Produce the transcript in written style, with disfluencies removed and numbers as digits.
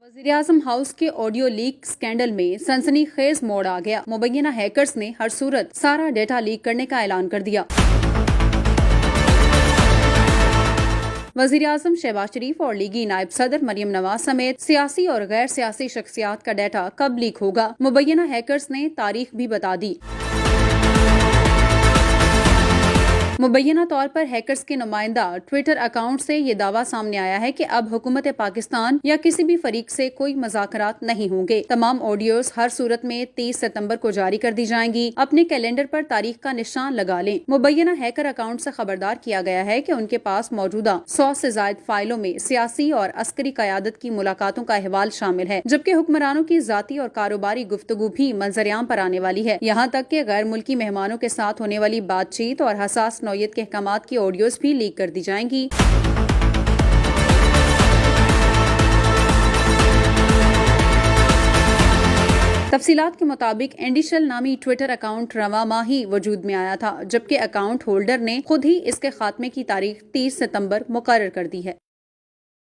वज़ीर-ए-आज़म हाउस के audio leak scandal में सनसनी खेज मोड़ आ गया। मुबैना हैकर्स ने हर सूरत सारा डेटा लीक करने का ऐलान कर दिया। वज़ीर-ए-आज़म शहबाज शरीफ और लीगी नायब सदर मरियम नवाज समेत सियासी और गैर सियासी शख्सियात का डेटा कब लीक होगा, मुबैना हैकर्स ने तारीख भी बता दी। मुबैना तौर पर हैकर्स के नुमाइंदा ट्विटर अकाउंट से ये दावा सामने आया है कि अब हुकूमत पाकिस्तान या किसी भी फरीक से कोई मुज़ाकरात नहीं होंगे। तमाम ऑडियोज हर सूरत में 30 सितंबर को जारी कर दी जाएंगी। अपने कैलेंडर पर तारीख का निशान लगा लें। मुबैना हैकर अकाउंट से खबरदार किया गया है कि उनके पास मौजूदा 100 से जायद फाइलों में सियासी और अस्करी क़यादत की मुलाकातों का अहवाल शामिल है, जबकि हुक्मरानों की जाती और कारोबारी गुफ्तगू भी मंजरियाम पर आने वाली है। यहाँ तक कि गैर मुल्की मेहमानों के साथ होने वाली बातचीत और हसास नौयत के अहकामात की ऑडियोज भी लीक कर दी जाएंगी। तफसीलात के मुताबिक एंडिशल नामी ट्विटर अकाउंट रवा माह ही वजूद में आया था, जबकि अकाउंट होल्डर ने खुद ही इसके खात्मे की तारीख 30 सितंबर मुकर्रर कर दी है।